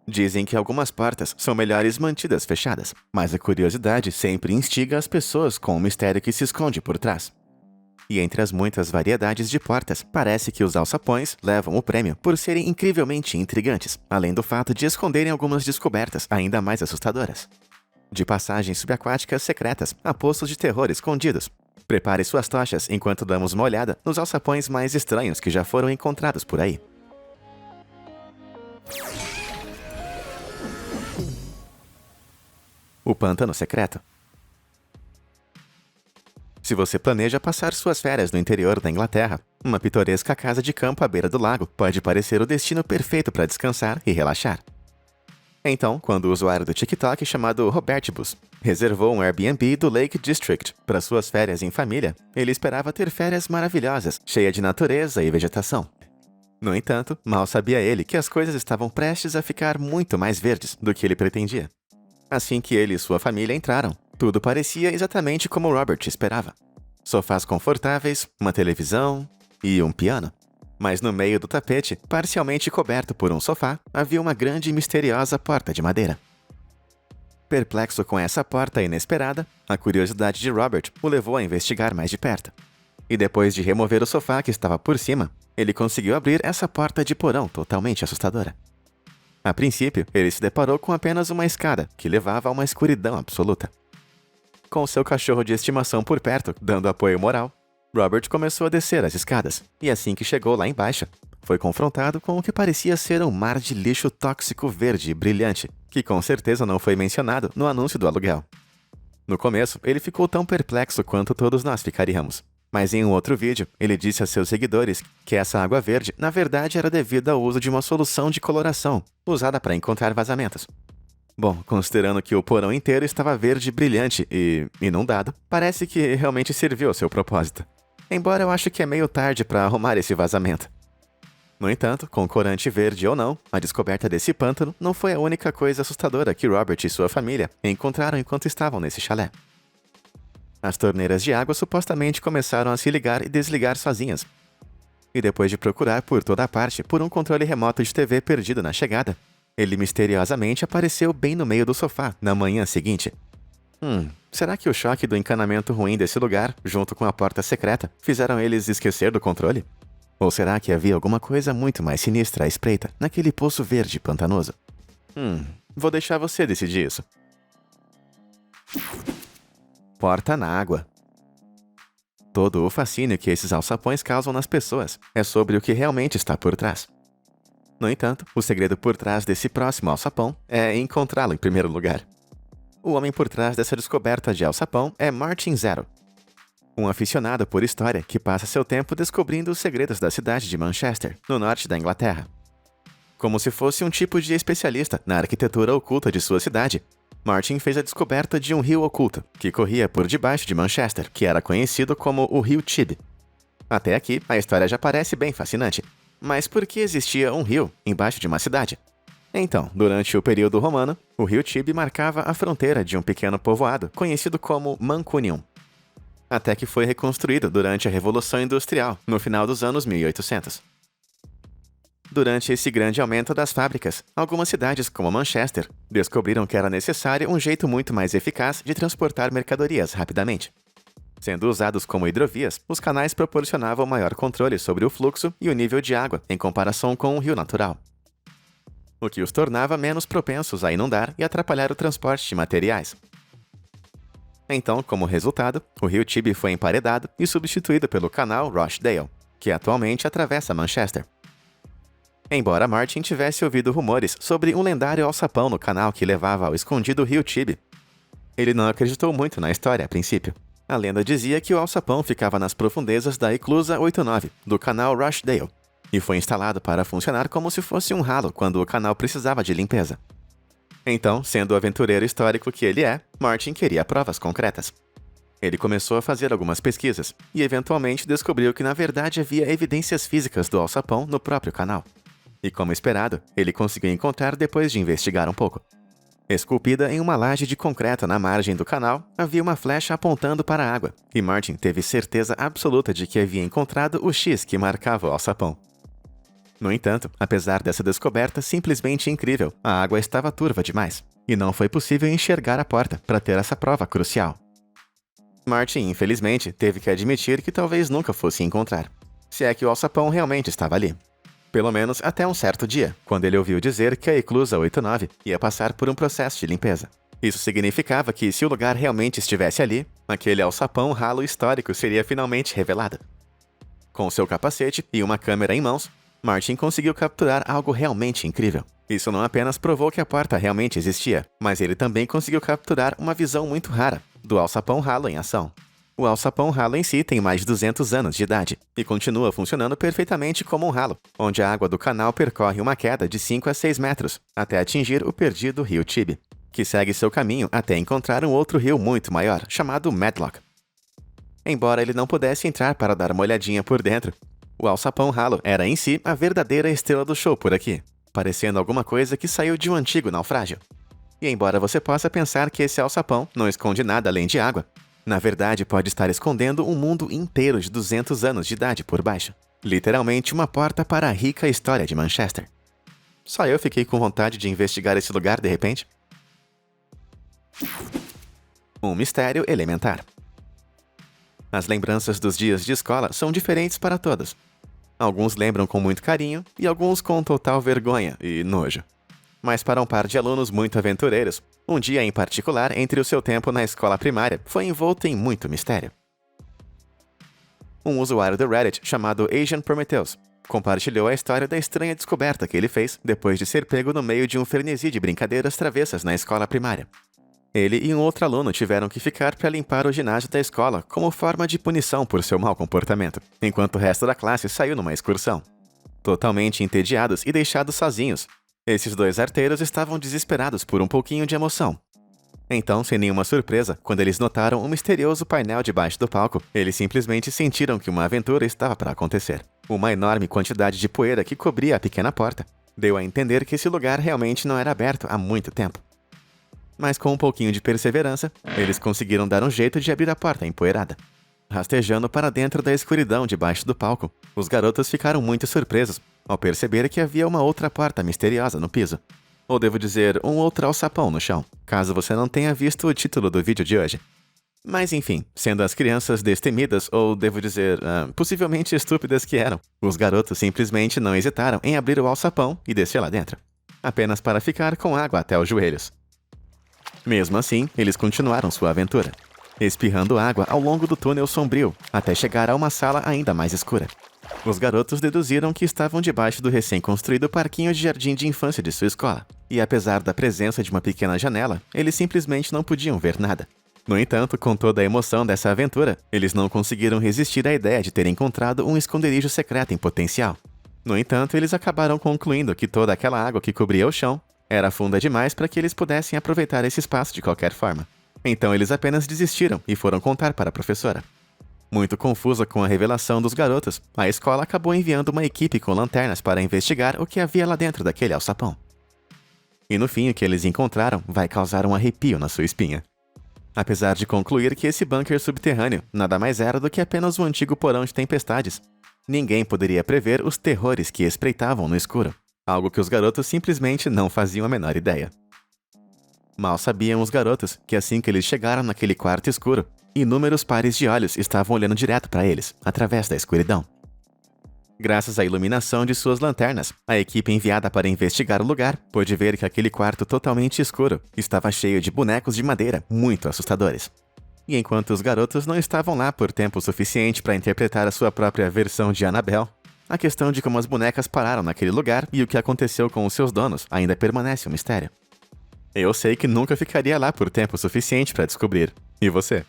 Dizem que algumas portas são melhores mantidas fechadas, mas a curiosidade sempre instiga as pessoas com o mistério que se esconde por trás. E entre as muitas variedades de portas, parece que os alçapões levam o prêmio por serem incrivelmente intrigantes, além do fato de esconderem algumas descobertas ainda mais assustadoras. De passagens subaquáticas secretas a postos de terror escondidos. Prepare suas tochas enquanto damos uma olhada nos alçapões mais estranhos que já foram encontrados por aí. O pântano secreto. Se você planeja passar suas férias no interior da Inglaterra, uma pitoresca casa de campo à beira do lago pode parecer o destino perfeito para descansar e relaxar. Então, quando o usuário do TikTok chamado Robertibus reservou um Airbnb do Lake District para suas férias em família, ele esperava ter férias maravilhosas, cheia de natureza e vegetação. No entanto, mal sabia ele que as coisas estavam prestes a ficar muito mais verdes do que ele pretendia. Assim que ele e sua família entraram, tudo parecia exatamente como Robert esperava. Sofás confortáveis, uma televisão e um piano. Mas no meio do tapete, parcialmente coberto por um sofá, havia uma grande e misteriosa porta de madeira. Perplexo com essa porta inesperada, a curiosidade de Robert o levou a investigar mais de perto. E depois de remover o sofá que estava por cima, ele conseguiu abrir essa porta de porão totalmente assustadora. A princípio, ele se deparou com apenas uma escada que levava a uma escuridão absoluta. Com seu cachorro de estimação por perto, dando apoio moral, Robert começou a descer as escadas, e assim que chegou lá embaixo, foi confrontado com o que parecia ser um mar de lixo tóxico verde e brilhante, que com certeza não foi mencionado no anúncio do aluguel. No começo, ele ficou tão perplexo quanto todos nós ficaríamos. Mas em um outro vídeo, ele disse a seus seguidores que essa água verde, na verdade, era devido ao uso de uma solução de coloração, usada para encontrar vazamentos. Bom, considerando que o porão inteiro estava verde brilhante e inundado, parece que realmente serviu ao seu propósito. Embora eu acho que é meio tarde para arrumar esse vazamento. No entanto, com corante verde ou não, a descoberta desse pântano não foi a única coisa assustadora que Robert e sua família encontraram enquanto estavam nesse chalé. As torneiras de água supostamente começaram a se ligar e desligar sozinhas. E depois de procurar por toda a parte por um controle remoto de TV perdido na chegada, ele misteriosamente apareceu bem no meio do sofá na manhã seguinte. Será que o choque do encanamento ruim desse lugar, junto com a porta secreta, fizeram eles esquecer do controle? Ou será que havia alguma coisa muito mais sinistra à espreita naquele poço verde pantanoso? Vou deixar você decidir isso. Porta na água. Todo o fascínio que esses alçapões causam nas pessoas é sobre o que realmente está por trás. No entanto, o segredo por trás desse próximo alçapão é encontrá-lo em primeiro lugar. O homem por trás dessa descoberta de alçapão é Martin Zero, um aficionado por história que passa seu tempo descobrindo os segredos da cidade de Manchester, no norte da Inglaterra. Como se fosse um tipo de especialista na arquitetura oculta de sua cidade, Martin fez a descoberta de um rio oculto que corria por debaixo de Manchester, que era conhecido como o Rio Tib. Até aqui, a história já parece bem fascinante. Mas por que existia um rio embaixo de uma cidade? Então, durante o período romano, o rio Tib marcava a fronteira de um pequeno povoado conhecido como Mancunium. Até que foi reconstruído durante a Revolução Industrial, no final dos anos 1800. Durante esse grande aumento das fábricas, algumas cidades como Manchester descobriram que era necessário um jeito muito mais eficaz de transportar mercadorias rapidamente. Sendo usados como hidrovias, os canais proporcionavam maior controle sobre o fluxo e o nível de água em comparação com um rio natural, o que os tornava menos propensos a inundar e atrapalhar o transporte de materiais. Então, como resultado, o rio Tib foi emparedado e substituído pelo canal Rochdale, que atualmente atravessa Manchester. Embora Martin tivesse ouvido rumores sobre um lendário alçapão no canal que levava ao escondido rio Tib, ele não acreditou muito na história a princípio. A lenda dizia que o alçapão ficava nas profundezas da Eclusa 89, do canal Rochdale, e foi instalado para funcionar como se fosse um ralo quando o canal precisava de limpeza. Então, sendo o aventureiro histórico que ele é, Martin queria provas concretas. Ele começou a fazer algumas pesquisas e eventualmente descobriu que na verdade havia evidências físicas do alçapão no próprio canal. E como esperado, ele conseguiu encontrar depois de investigar um pouco. Esculpida em uma laje de concreto na margem do canal, havia uma flecha apontando para a água, e Martin teve certeza absoluta de que havia encontrado o X que marcava o alçapão. No entanto, apesar dessa descoberta simplesmente incrível, a água estava turva demais, e não foi possível enxergar a porta para ter essa prova crucial. Martin, infelizmente, teve que admitir que talvez nunca fosse encontrar, se é que o alçapão realmente estava ali. Pelo menos até um certo dia, quando ele ouviu dizer que a Eclusa 89 ia passar por um processo de limpeza. Isso significava que, se o lugar realmente estivesse ali, aquele alçapão ralo histórico seria finalmente revelado. Com seu capacete e uma câmera em mãos, Martin conseguiu capturar algo realmente incrível. Isso não apenas provou que a porta realmente existia, mas ele também conseguiu capturar uma visão muito rara do alçapão ralo em ação. O alçapão ralo em si tem mais de 200 anos de idade e continua funcionando perfeitamente como um ralo, onde a água do canal percorre uma queda de 5 a 6 metros até atingir o perdido rio Tibi, que segue seu caminho até encontrar um outro rio muito maior, chamado Medlock. Embora ele não pudesse entrar para dar uma olhadinha por dentro, o alçapão ralo era em si a verdadeira estrela do show por aqui, parecendo alguma coisa que saiu de um antigo naufrágio. E embora você possa pensar que esse alçapão não esconde nada além de água, na verdade pode estar escondendo um mundo inteiro de 200 anos de idade por baixo. Literalmente uma porta para a rica história de Manchester. Só eu fiquei com vontade de investigar esse lugar de repente. Um mistério elementar. As lembranças dos dias de escola são diferentes para todos. Alguns lembram com muito carinho e alguns com total vergonha e nojo. Mas para um par de alunos muito aventureiros, um dia em particular entre o seu tempo na escola primária foi envolto em muito mistério. Um usuário do Reddit chamado Asian Prometheus compartilhou a história da estranha descoberta que ele fez depois de ser pego no meio de um frenesi de brincadeiras travessas na escola primária. Ele e um outro aluno tiveram que ficar para limpar o ginásio da escola como forma de punição por seu mau comportamento, enquanto o resto da classe saiu numa excursão. Totalmente entediados e deixados sozinhos, esses dois arteiros estavam desesperados por um pouquinho de emoção. Então, sem nenhuma surpresa, quando eles notaram um misterioso painel debaixo do palco, eles simplesmente sentiram que uma aventura estava para acontecer. Uma enorme quantidade de poeira que cobria a pequena porta deu a entender que esse lugar realmente não era aberto há muito tempo. Mas com um pouquinho de perseverança, eles conseguiram dar um jeito de abrir a porta empoeirada. Rastejando para dentro da escuridão debaixo do palco, os garotos ficaram muito surpresos ao perceber que havia uma outra porta misteriosa no piso. Ou devo dizer, um outro alçapão no chão, caso você não tenha visto o título do vídeo de hoje. Mas enfim, sendo as crianças destemidas, ou devo dizer, possivelmente estúpidas que eram, os garotos simplesmente não hesitaram em abrir o alçapão e descer lá dentro, apenas para ficar com água até os joelhos. Mesmo assim, eles continuaram sua aventura, espirrando água ao longo do túnel sombrio, até chegar a uma sala ainda mais escura. Os garotos deduziram que estavam debaixo do recém-construído parquinho de jardim de infância de sua escola, e apesar da presença de uma pequena janela, eles simplesmente não podiam ver nada. No entanto, com toda a emoção dessa aventura, eles não conseguiram resistir à ideia de ter encontrado um esconderijo secreto em potencial. No entanto, eles acabaram concluindo que toda aquela água que cobria o chão era funda demais para que eles pudessem aproveitar esse espaço de qualquer forma. Então eles apenas desistiram e foram contar para a professora. Muito confusa com a revelação dos garotos, a escola acabou enviando uma equipe com lanternas para investigar o que havia lá dentro daquele alçapão. E no fim, o que eles encontraram vai causar um arrepio na sua espinha. Apesar de concluir que esse bunker subterrâneo nada mais era do que apenas um antigo porão de tempestades, ninguém poderia prever os terrores que espreitavam no escuro, algo que os garotos simplesmente não faziam a menor ideia. Mal sabiam os garotos que assim que eles chegaram naquele quarto escuro, inúmeros pares de olhos estavam olhando direto para eles, através da escuridão. Graças à iluminação de suas lanternas, a equipe enviada para investigar o lugar pôde ver que aquele quarto totalmente escuro estava cheio de bonecos de madeira muito assustadores. E enquanto os garotos não estavam lá por tempo suficiente para interpretar a sua própria versão de Annabelle, a questão de como as bonecas pararam naquele lugar e o que aconteceu com os seus donos ainda permanece um mistério. Eu sei que nunca ficaria lá por tempo suficiente para descobrir. E você?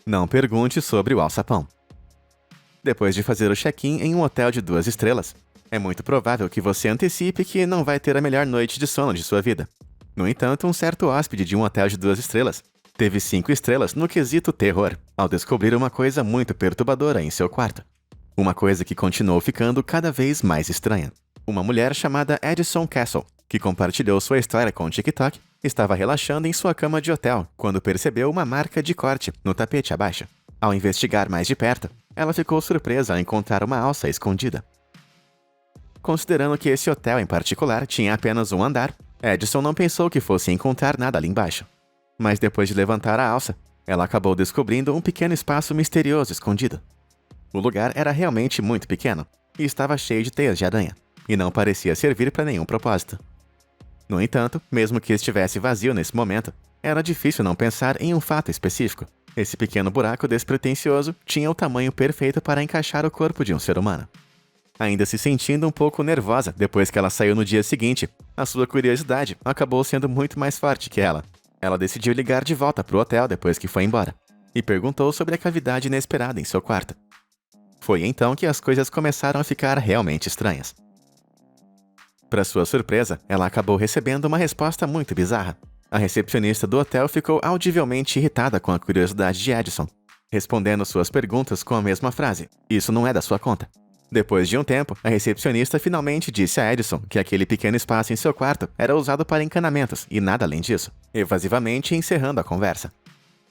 Não pergunte sobre o alçapão. Depois de fazer o check-in em um hotel de 2 estrelas, é muito provável que você antecipe que não vai ter a melhor noite de sono de sua vida. No entanto, um certo hóspede de um hotel de 2 estrelas teve 5 estrelas no quesito terror, ao descobrir uma coisa muito perturbadora em seu quarto. Uma coisa que continuou ficando cada vez mais estranha. Uma mulher chamada Edison Castle, que compartilhou sua história com o TikTok, estava relaxando em sua cama de hotel quando percebeu uma marca de corte no tapete abaixo. Ao investigar mais de perto, Ela ficou surpresa ao encontrar uma alça escondida. Considerando que esse hotel em particular tinha apenas um andar, Edison não pensou que fosse encontrar nada ali embaixo. Mas depois de levantar a alça, ela acabou descobrindo um pequeno espaço misterioso escondido. O lugar era realmente muito pequeno e estava cheio de teias de aranha, e não parecia servir para nenhum propósito. No entanto, mesmo que estivesse vazio nesse momento, era difícil não pensar em um fato específico. Esse pequeno buraco despretensioso tinha o tamanho perfeito para encaixar o corpo de um ser humano. Ainda se sentindo um pouco nervosa depois que ela saiu no dia seguinte, a sua curiosidade acabou sendo muito mais forte que ela. Ela decidiu ligar de volta para o hotel depois que foi embora, e perguntou sobre a cavidade inesperada em seu quarto. Foi então que as coisas começaram a ficar realmente estranhas. Para sua surpresa, ela acabou recebendo uma resposta muito bizarra. A recepcionista do hotel ficou audivelmente irritada com a curiosidade de Edison, respondendo suas perguntas com a mesma frase: "Isso não é da sua conta." Depois de um tempo, a recepcionista finalmente disse a Edison que aquele pequeno espaço em seu quarto era usado para encanamentos e nada além disso, evasivamente encerrando a conversa.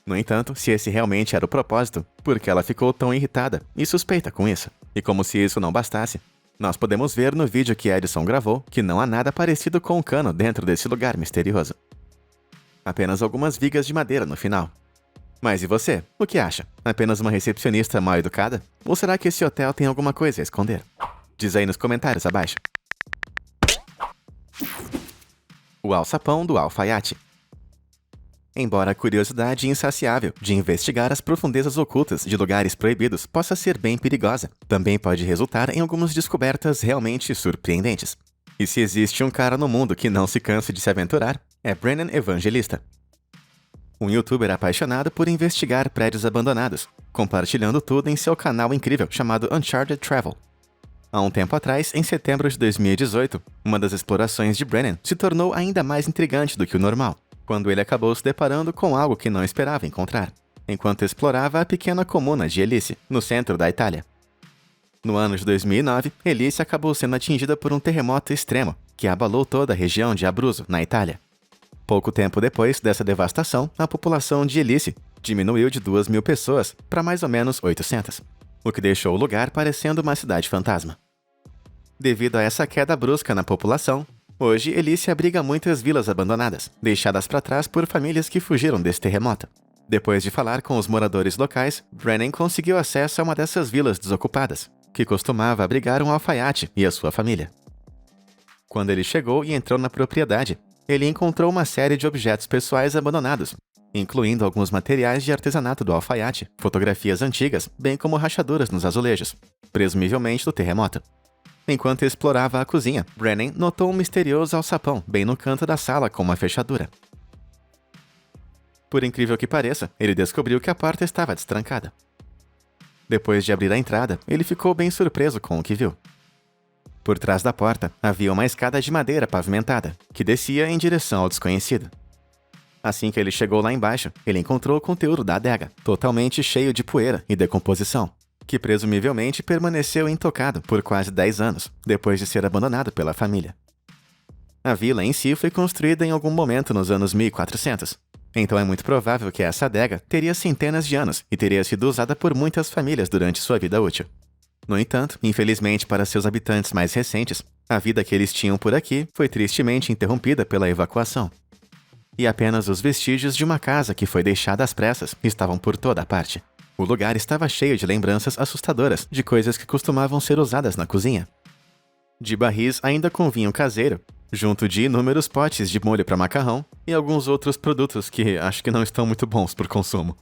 No entanto, se esse realmente era o propósito, por que ela ficou tão irritada e suspeita com isso? E como se isso não bastasse, nós podemos ver no vídeo que Edison gravou que não há nada parecido com um cano dentro desse lugar misterioso. Apenas algumas vigas de madeira no final. Mas e você? O que acha? Apenas uma recepcionista mal educada? Ou será que esse hotel tem alguma coisa a esconder? Diz aí nos comentários abaixo. O alçapão do alfaiate. Embora a curiosidade insaciável de investigar as profundezas ocultas de lugares proibidos possa ser bem perigosa, também pode resultar em algumas descobertas realmente surpreendentes. E se existe um cara no mundo que não se canse de se aventurar, é Brennan Evangelista. Um youtuber apaixonado por investigar prédios abandonados, compartilhando tudo em seu canal incrível chamado Uncharted Travel. Há um tempo atrás, em setembro de 2018, uma das explorações de Brennan se tornou ainda mais intrigante do que o normal, quando ele acabou se deparando com algo que não esperava encontrar, enquanto explorava a pequena comuna de Elice, no centro da Itália. No ano de 2009, Elice acabou sendo atingida por um terremoto extremo, que abalou toda a região de Abruzzo, na Itália. Pouco tempo depois dessa devastação, a população de Elice diminuiu de 2.000 pessoas para mais ou menos 800, o que deixou o lugar parecendo uma cidade fantasma. Devido a essa queda brusca na população, hoje Elice abriga muitas vilas abandonadas, deixadas para trás por famílias que fugiram desse terremoto. Depois de falar com os moradores locais, Brennan conseguiu acesso a uma dessas vilas desocupadas, que costumava abrigar um alfaiate e a sua família. Quando ele chegou e entrou na propriedade, ele encontrou uma série de objetos pessoais abandonados, incluindo alguns materiais de artesanato do alfaiate, fotografias antigas, bem como rachaduras nos azulejos, presumivelmente do terremoto. Enquanto explorava a cozinha, Brennan notou um misterioso alçapão bem no canto da sala com uma fechadura. Por incrível que pareça, ele descobriu que a porta estava destrancada. Depois de abrir a entrada, ele ficou bem surpreso com o que viu. Por trás da porta, havia uma escada de madeira pavimentada, que descia em direção ao desconhecido. Assim que ele chegou lá embaixo, ele encontrou o conteúdo da adega, totalmente cheio de poeira e decomposição, que presumivelmente permaneceu intocado por quase 10 anos, depois de ser abandonado pela família. A vila em si foi construída em algum momento nos anos 1400, então é muito provável que essa adega teria centenas de anos e teria sido usada por muitas famílias durante sua vida útil. No entanto, infelizmente para seus habitantes mais recentes, a vida que eles tinham por aqui foi tristemente interrompida pela evacuação. E apenas os vestígios de uma casa que foi deixada às pressas estavam por toda a parte. O lugar estava cheio de lembranças assustadoras de coisas que costumavam ser usadas na cozinha. De barris ainda com vinho caseiro, junto de inúmeros potes de molho para macarrão e alguns outros produtos que acho que não estão muito bons por consumo.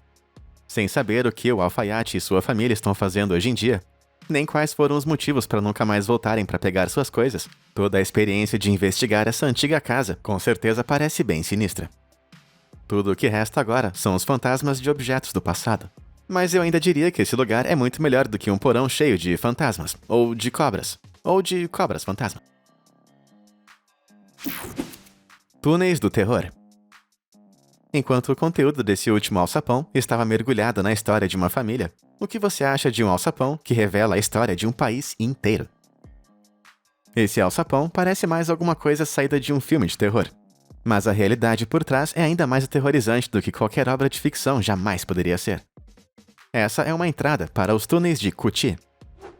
Sem saber o que o alfaiate e sua família estão fazendo hoje em dia, nem quais foram os motivos para nunca mais voltarem para pegar suas coisas, toda a experiência de investigar essa antiga casa com certeza parece bem sinistra. Tudo o que resta agora são os fantasmas de objetos do passado. Mas eu ainda diria que esse lugar é muito melhor do que um porão cheio de fantasmas, ou de cobras fantasma. Túneis do terror. Enquanto o conteúdo desse último alçapão estava mergulhado na história de uma família, o que você acha de um alçapão que revela a história de um país inteiro? Esse alçapão parece mais alguma coisa saída de um filme de terror, mas a realidade por trás é ainda mais aterrorizante do que qualquer obra de ficção jamais poderia ser. Essa é uma entrada para os túneis de Cu Chi,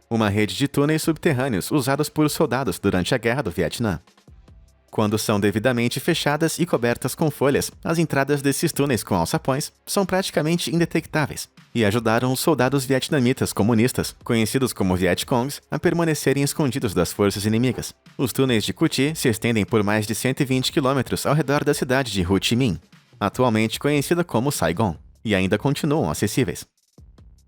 uma rede de túneis subterrâneos usados por soldados durante a Guerra do Vietnã. Quando são devidamente fechadas e cobertas com folhas, as entradas desses túneis com alçapões são praticamente indetectáveis e ajudaram os soldados vietnamitas comunistas, conhecidos como Vietcongs, a permanecerem escondidos das forças inimigas. Os túneis de Cu Chi se estendem por mais de 120 quilômetros ao redor da cidade de Ho Chi Minh, atualmente conhecida como Saigon, e ainda continuam acessíveis.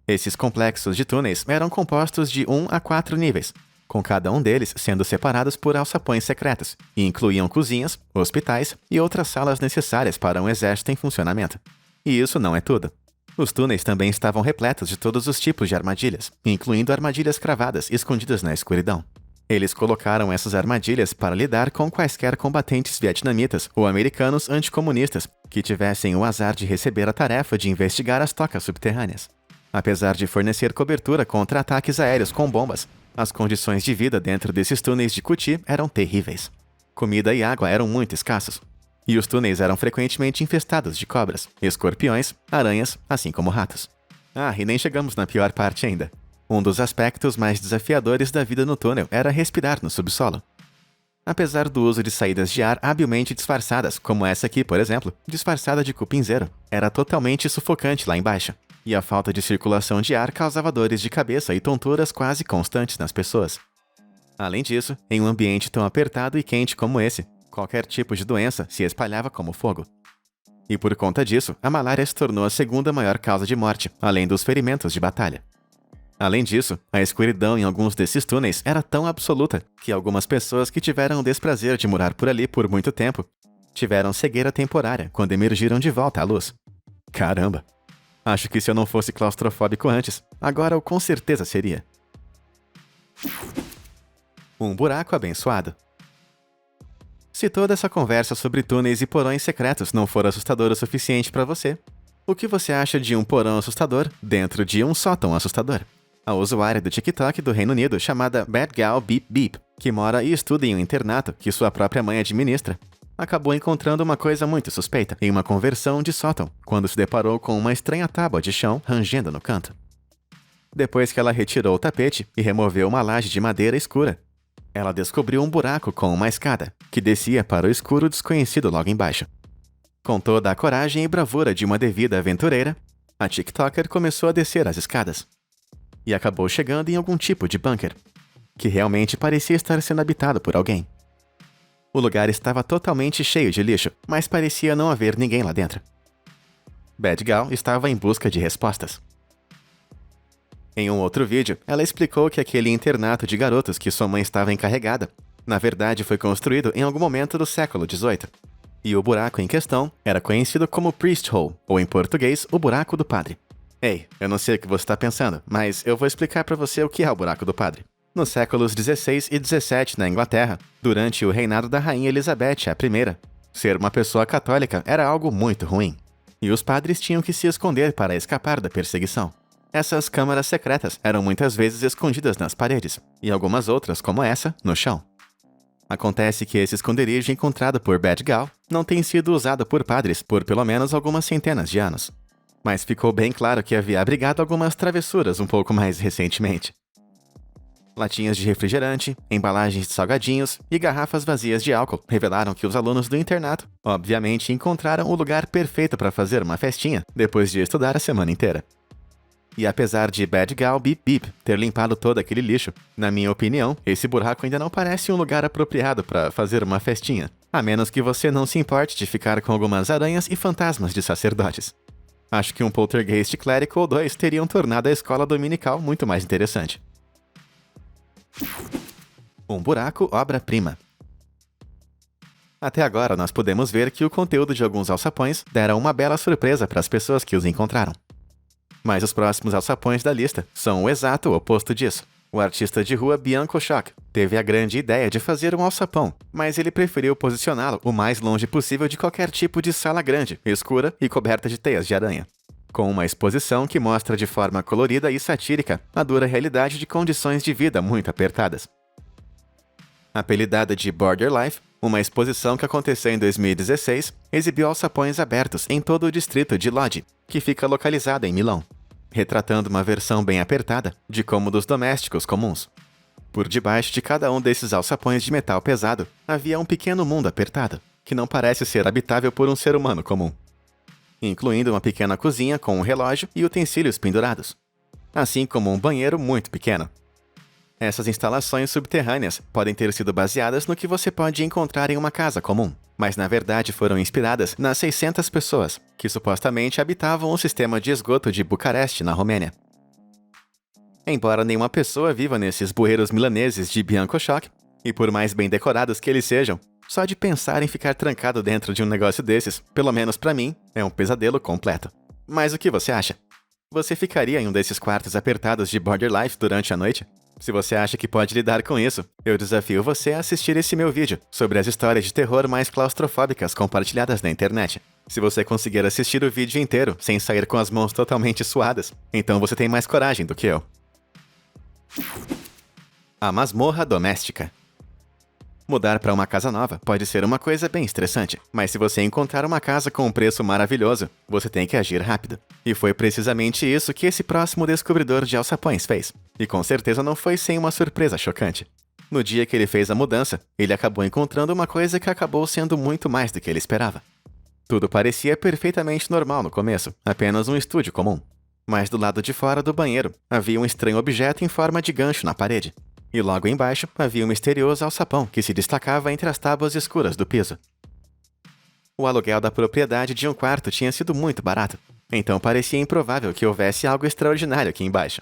Esses complexos de túneis eram compostos de 1 a 4 níveis, com cada um deles sendo separados por alçapões secretos, e incluíam cozinhas, hospitais e outras salas necessárias para um exército em funcionamento. E isso não é tudo. Os túneis também estavam repletos de todos os tipos de armadilhas, incluindo armadilhas cravadas escondidas na escuridão. Eles colocaram essas armadilhas para lidar com quaisquer combatentes vietnamitas ou americanos anticomunistas que tivessem o azar de receber a tarefa de investigar as tocas subterrâneas. Apesar de fornecer cobertura contra ataques aéreos com bombas, as condições de vida dentro desses túneis de Cu Chi eram terríveis. Comida e água eram muito escassos, e os túneis eram frequentemente infestados de cobras, escorpiões, aranhas, assim como ratos. E nem chegamos na pior parte ainda. Um dos aspectos mais desafiadores da vida no túnel era respirar no subsolo. Apesar do uso de saídas de ar habilmente disfarçadas, como essa aqui, por exemplo, disfarçada de cupinzeiro, era totalmente sufocante lá embaixo. E a falta de circulação de ar causava dores de cabeça e tonturas quase constantes nas pessoas. Além disso, em um ambiente tão apertado e quente como esse, qualquer tipo de doença se espalhava como fogo. E por conta disso, a malária se tornou a segunda maior causa de morte, além dos ferimentos de batalha. Além disso, a escuridão em alguns desses túneis era tão absoluta que algumas pessoas que tiveram o desprazer de morar por ali por muito tempo tiveram cegueira temporária quando emergiram de volta à luz. Caramba! Acho que se eu não fosse claustrofóbico antes, agora eu com certeza seria. Um buraco abençoado. Se toda essa conversa sobre túneis e porões secretos não for assustadora o suficiente para você, o que você acha de um porão assustador dentro de um sótão assustador? A usuária do TikTok do Reino Unido chamada Bad Gal Beep Beep, que mora e estuda em um internato que sua própria mãe administra, acabou encontrando uma coisa muito suspeita em uma conversão de sótão, quando se deparou com uma estranha tábua de chão rangendo no canto. Depois que ela retirou o tapete e removeu uma laje de madeira escura, ela descobriu um buraco com uma escada, que descia para o escuro desconhecido logo embaixo. Com toda a coragem e bravura de uma devida aventureira, a TikToker começou a descer as escadas. E acabou chegando em algum tipo de bunker, que realmente parecia estar sendo habitado por alguém. O lugar estava totalmente cheio de lixo, mas parecia não haver ninguém lá dentro. Bad Gal estava em busca de respostas. Em um outro vídeo, ela explicou que aquele internato de garotos que sua mãe estava encarregada, na verdade foi construído em algum momento do século XVIII. E o buraco em questão era conhecido como Priest Hole, ou em português, o buraco do padre. Ei, eu não sei o que você está pensando, mas eu vou explicar para você o que é o buraco do padre. Nos séculos XVI e XVII na Inglaterra, durante o reinado da Rainha Elizabeth I, ser uma pessoa católica era algo muito ruim. E os padres tinham que se esconder para escapar da perseguição. Essas câmaras secretas eram muitas vezes escondidas nas paredes, e algumas outras, como essa, no chão. Acontece que esse esconderijo encontrado por Bad Gal não tem sido usado por padres por pelo menos algumas centenas de anos. Mas ficou bem claro que havia abrigado algumas travessuras um pouco mais recentemente. Latinhas de refrigerante, embalagens de salgadinhos e garrafas vazias de álcool revelaram que os alunos do internato, obviamente, encontraram o lugar perfeito para fazer uma festinha depois de estudar a semana inteira. E apesar de Bad Gal Beep Beep ter limpado todo aquele lixo, na minha opinião, esse buraco ainda não parece um lugar apropriado para fazer uma festinha, a menos que você não se importe de ficar com algumas aranhas e fantasmas de sacerdotes. Acho que um poltergeist clérico ou dois teriam tornado a escola dominical muito mais interessante. Um buraco obra-prima. Até agora nós podemos ver que o conteúdo de alguns alçapões deram uma bela surpresa para as pessoas que os encontraram. Mas os próximos alçapões da lista são o exato oposto disso. O artista de rua Bianco Schock teve a grande ideia de fazer um alçapão, mas ele preferiu posicioná-lo o mais longe possível de qualquer tipo de sala grande, escura e coberta de teias de aranha, com uma exposição que mostra de forma colorida e satírica a dura realidade de condições de vida muito apertadas. Apelidada de Border Life, uma exposição que aconteceu em 2016 exibiu alçapões abertos em todo o distrito de Lodi, que fica localizado em Milão. retratando uma versão bem apertada de cômodos domésticos comuns. Por debaixo de cada um desses alçapões de metal pesado, havia um pequeno mundo apertado, que não parece ser habitável por um ser humano comum, incluindo uma pequena cozinha com um relógio e utensílios pendurados, assim como um banheiro muito pequeno. Essas instalações subterrâneas podem ter sido baseadas no que você pode encontrar em uma casa comum, mas na verdade foram inspiradas nas 600 pessoas que supostamente habitavam o sistema de esgoto de Bucareste, na Romênia. Embora nenhuma pessoa viva nesses bueiros milaneses de Biancochoc, e por mais bem decorados que eles sejam, só de pensar em ficar trancado dentro de um negócio desses, pelo menos pra mim, é um pesadelo completo. Mas o que você acha? Você ficaria em um desses quartos apertados de Border Life durante a noite? Se você acha que pode lidar com isso, eu desafio você a assistir esse meu vídeo sobre as histórias de terror mais claustrofóbicas compartilhadas na internet. Se você conseguir assistir o vídeo inteiro sem sair com as mãos totalmente suadas, então você tem mais coragem do que eu. A masmorra doméstica. Mudar para uma casa nova pode ser uma coisa bem estressante, mas se você encontrar uma casa com um preço maravilhoso, você tem que agir rápido. E foi precisamente isso que esse próximo descobridor de alçapões fez. E com certeza não foi sem uma surpresa chocante. No dia que ele fez a mudança, ele acabou encontrando uma coisa que acabou sendo muito mais do que ele esperava. Tudo parecia perfeitamente normal no começo, apenas um estúdio comum. Mas do lado de fora do banheiro, havia um estranho objeto em forma de gancho na parede. E logo embaixo, havia um misterioso alçapão que se destacava entre as tábuas escuras do piso. O aluguel da propriedade de um quarto tinha sido muito barato, então parecia improvável que houvesse algo extraordinário aqui embaixo.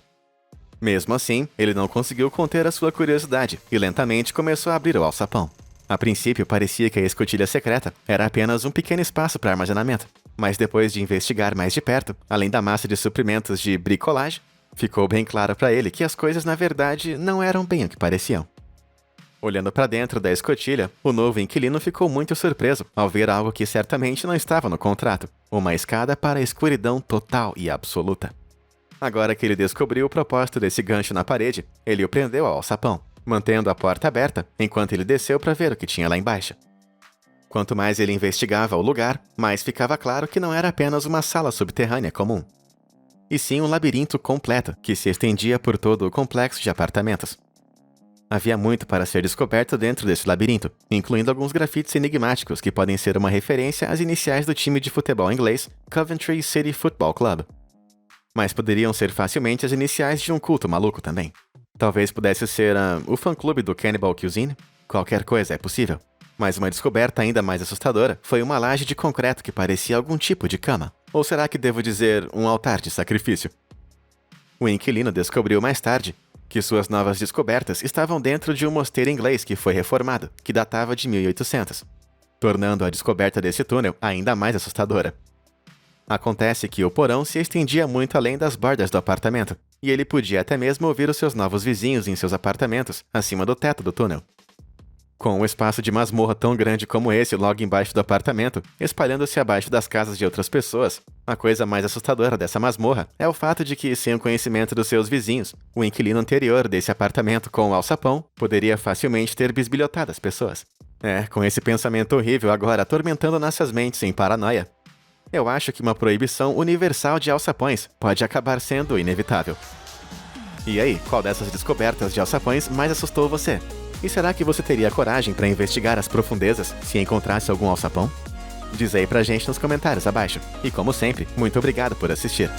Mesmo assim, ele não conseguiu conter a sua curiosidade e lentamente começou a abrir o alçapão. A princípio, parecia que a escotilha secreta era apenas um pequeno espaço para armazenamento, mas depois de investigar mais de perto, além da massa de suprimentos de bricolagem, ficou bem claro para ele que as coisas na verdade não eram bem o que pareciam. Olhando para dentro da escotilha, o novo inquilino ficou muito surpreso ao ver algo que certamente não estava no contrato: uma escada para a escuridão total e absoluta. Agora que ele descobriu o propósito desse gancho na parede, ele o prendeu ao alçapão, mantendo a porta aberta enquanto ele desceu para ver o que tinha lá embaixo. Quanto mais ele investigava o lugar, mais ficava claro que não era apenas uma sala subterrânea comum, e sim um labirinto completo que se estendia por todo o complexo de apartamentos. Havia muito para ser descoberto dentro desse labirinto, incluindo alguns grafites enigmáticos que podem ser uma referência às iniciais do time de futebol inglês Coventry City Football Club. Mas poderiam ser facilmente as iniciais de um culto maluco também. Talvez pudesse ser o fã-clube do Cannibal Cuisine. Qualquer coisa é possível. Mas uma descoberta ainda mais assustadora foi uma laje de concreto que parecia algum tipo de cama. Ou será que devo dizer um altar de sacrifício? O inquilino descobriu mais tarde que suas novas descobertas estavam dentro de um mosteiro inglês que foi reformado, que datava de 1800, tornando a descoberta desse túnel ainda mais assustadora. Acontece que o porão se estendia muito além das bordas do apartamento, e ele podia até mesmo ouvir os seus novos vizinhos em seus apartamentos, acima do teto do túnel. Com um espaço de masmorra tão grande como esse logo embaixo do apartamento, espalhando-se abaixo das casas de outras pessoas, a coisa mais assustadora dessa masmorra é o fato de que, sem o conhecimento dos seus vizinhos, o inquilino anterior desse apartamento com o alçapão poderia facilmente ter bisbilhotado as pessoas. Com esse pensamento horrível agora atormentando nossas mentes em paranoia, eu acho que uma proibição universal de alçapões pode acabar sendo inevitável. E aí, qual dessas descobertas de alçapões mais assustou você? E será que você teria coragem para investigar as profundezas se encontrasse algum alçapão? Diz aí pra gente nos comentários abaixo. E como sempre, muito obrigado por assistir.